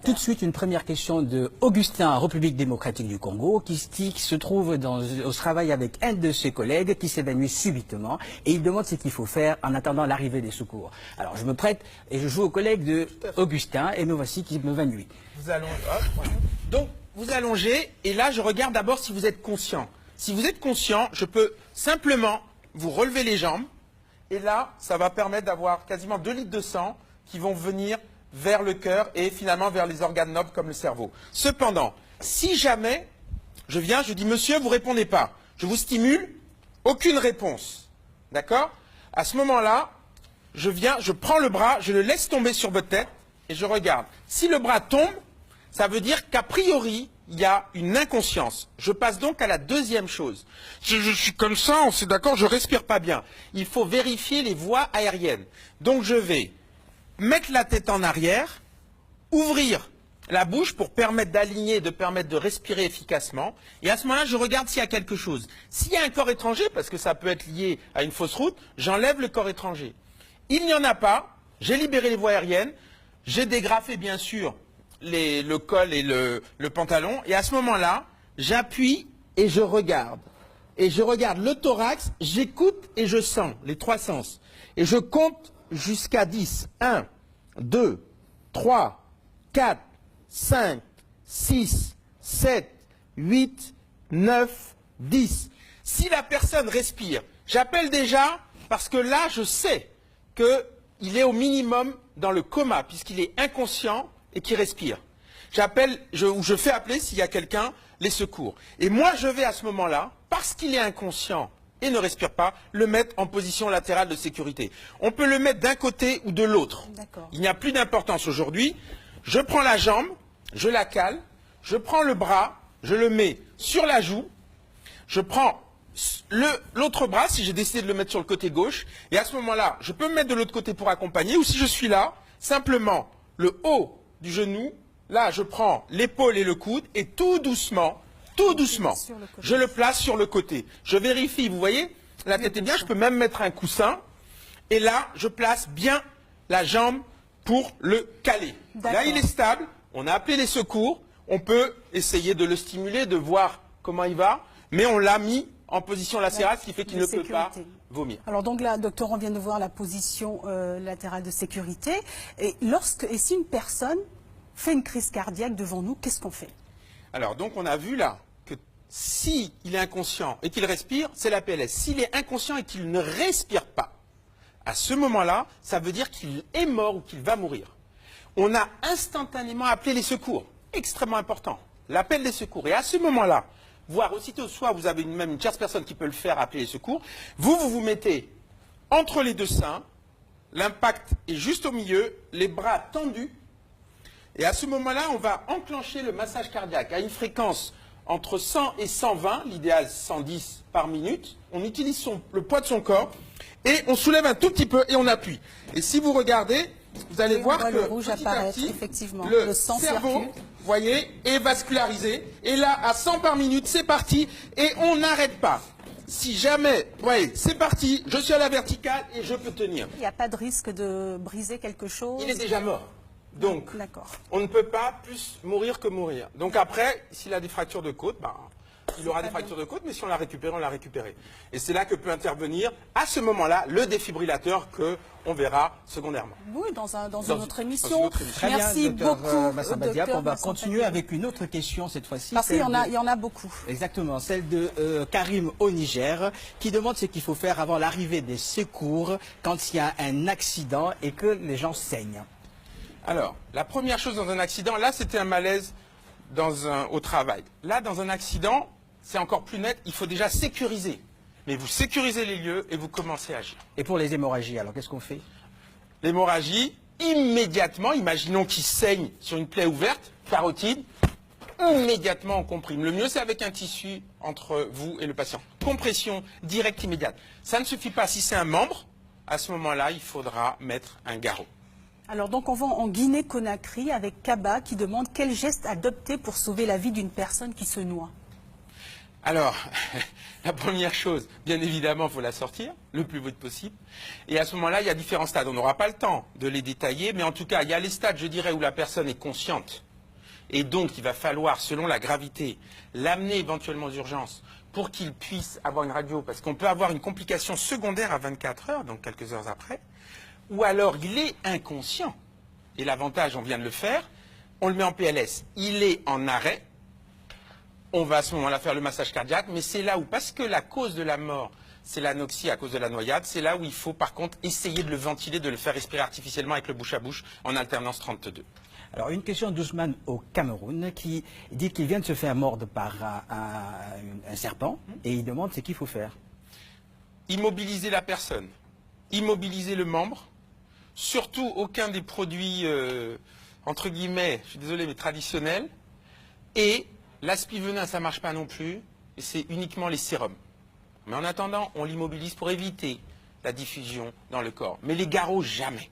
Tout de suite, une première question de Augustin, République démocratique du Congo, qui se trouve au travail avec un de ses collègues qui s'évanouit subitement et il demande ce qu'il faut faire en attendant l'arrivée des secours. Alors, je me prête et je joue au collègue de Augustin et me voici qui m'évanouit. Vous allongez, donc, vous allongez et là, je regarde d'abord si vous êtes conscient. Si vous êtes conscient, je peux simplement vous relever les jambes et là, ça va permettre d'avoir quasiment 2 litres de sang qui vont venir vers le cœur et finalement vers les organes nobles comme le cerveau. Cependant, si jamais je viens, je dis « Monsieur, vous ne répondez pas », je vous stimule, aucune réponse. D'accord? À ce moment-là, je viens, je prends le bras, je le laisse tomber sur votre tête et je regarde. Si le bras tombe, ça veut dire qu'a priori, il y a une inconscience. Je passe donc à la deuxième chose. Je suis comme ça, on s'est d'accord, je ne respire pas bien. Il faut vérifier les voies aériennes. Donc je vais mettre la tête en arrière, ouvrir la bouche pour permettre d'aligner, de permettre de respirer efficacement. Et à ce moment-là, je regarde s'il y a quelque chose. S'il y a un corps étranger, parce que ça peut être lié à une fausse route, j'enlève le corps étranger. Il n'y en a pas, j'ai libéré les voies aériennes, j'ai dégrafé bien sûr le col et le pantalon. Et à ce moment-là, j'appuie et je regarde. Et je regarde le thorax, j'écoute et je sens, les 3 sens. Et je compte jusqu'à 10. 1, 2, 3, 4, 5, 6, 7, 8, 9, 10. Si la personne respire, j'appelle déjà parce que là, je sais qu'il est au minimum dans le coma, puisqu'il est inconscient et qu'il respire. J'appelle, je fais appeler s'il y a quelqu'un, les secours. Et moi, je vais à ce moment-là, parce qu'il est inconscient et ne respire pas, le mettre en position latérale de sécurité. On peut le mettre d'un côté ou de l'autre. Il n'y a plus d'importance aujourd'hui. Je prends la jambe, je la cale, je prends le bras, je le mets sur la joue, je prends l'autre bras, si j'ai décidé de le mettre sur le côté gauche, et à ce moment-là, je peux me mettre de l'autre côté pour accompagner, ou si je suis là, simplement le haut du genou, là je prends l'épaule et le coude, et tout doucement, je le place sur le côté. Je vérifie, vous voyez, la tête est bien, je peux même mettre un coussin. Et là, je place bien la jambe pour le caler. Là, il est stable, on a appelé les secours, on peut essayer de le stimuler, de voir comment il va, mais on l'a mis en position latérale, ce qui fait qu'il ne peut pas vomir. Alors donc là, docteur, on vient de voir la position latérale de sécurité. Et si une personne fait une crise cardiaque devant nous, qu'est-ce qu'on fait? Alors donc on a vu là, s'il est inconscient et qu'il respire, c'est la PLS. S'il est inconscient et qu'il ne respire pas, à ce moment-là, ça veut dire qu'il est mort ou qu'il va mourir. On a instantanément appelé les secours. Extrêmement important. L'appel des secours. Et à ce moment-là, voire aussitôt, soit vous avez même une tierce personne qui peut le faire, appeler les secours, vous mettez entre les deux seins, l'impact est juste au milieu, les bras tendus, et à ce moment-là, on va enclencher le massage cardiaque à une fréquence entre 100 et 120, l'idéal 110 par minute. On utilise le poids de son corps et on soulève un tout petit peu et on appuie. Et si vous regardez, vous allez voir que le rouge petit apparaît, à petit, effectivement. le sang cerveau, circule. vous voyez, est vascularisé. Et là, à 100 par minute, c'est parti et on n'arrête pas. Si jamais, vous voyez, c'est parti, je suis à la verticale et je peux tenir. Il n'y a pas de risque de briser quelque chose? Il est déjà mort. Donc, on ne peut pas plus mourir que mourir. Donc après, s'il a des fractures de côte, il aura des fractures de côte, mais si on l'a récupéré, on l'a récupéré. Et c'est là que peut intervenir, à ce moment-là, le défibrillateur qu'on verra secondairement. Oui, dans une autre émission. Très Merci bien, beaucoup, Massamba Diop. docteur. On va continuer avec une autre question cette fois-ci. Parce qu'il y en a beaucoup. Exactement, celle de Karim au Niger, qui demande ce qu'il faut faire avant l'arrivée des secours quand il y a un accident et que les gens saignent. Alors, la première chose dans un accident, là c'était un malaise au travail. Là, dans un accident, c'est encore plus net, il faut déjà sécuriser. Mais vous sécurisez les lieux et vous commencez à agir. Et pour les hémorragies, alors qu'est-ce qu'on fait? L'hémorragie, immédiatement, imaginons qu'il saigne sur une plaie ouverte, carotide, immédiatement on comprime. Le mieux c'est avec un tissu entre vous et le patient. Compression directe immédiate. Ça ne suffit pas, si c'est un membre, à ce moment-là, il faudra mettre un garrot. Alors donc on va en Guinée-Conakry avec Kaba qui demande quel geste adopter pour sauver la vie d'une personne qui se noie. Alors, la première chose, bien évidemment, il faut la sortir le plus vite possible. Et à ce moment-là, il y a différents stades. On n'aura pas le temps de les détailler, mais en tout cas, il y a les stades, je dirais, où la personne est consciente. Et donc, il va falloir, selon la gravité, l'amener éventuellement aux urgences pour qu'il puisse avoir une radio, parce qu'on peut avoir une complication secondaire à 24 heures, donc quelques heures après, ou alors il est inconscient. Et l'avantage, on vient de le faire, on le met en PLS. Il est en arrêt. On va à ce moment-là faire le massage cardiaque, mais c'est là où, parce que la cause de la mort, c'est l'anoxie à cause de la noyade, c'est là où il faut par contre essayer de le ventiler, de le faire respirer artificiellement avec le bouche à bouche en alternance 32. Alors, une question d'Ousmane au Cameroun qui dit qu'il vient de se faire mordre par un serpent et il demande ce qu'il faut faire. Immobiliser la personne, immobiliser le membre, surtout aucun des produits, entre guillemets, je suis désolé, mais traditionnels, et l'aspi-venin, ça ne marche pas non plus, c'est uniquement les sérums. Mais en attendant, on l'immobilise pour éviter la diffusion dans le corps. Mais les garrots, jamais.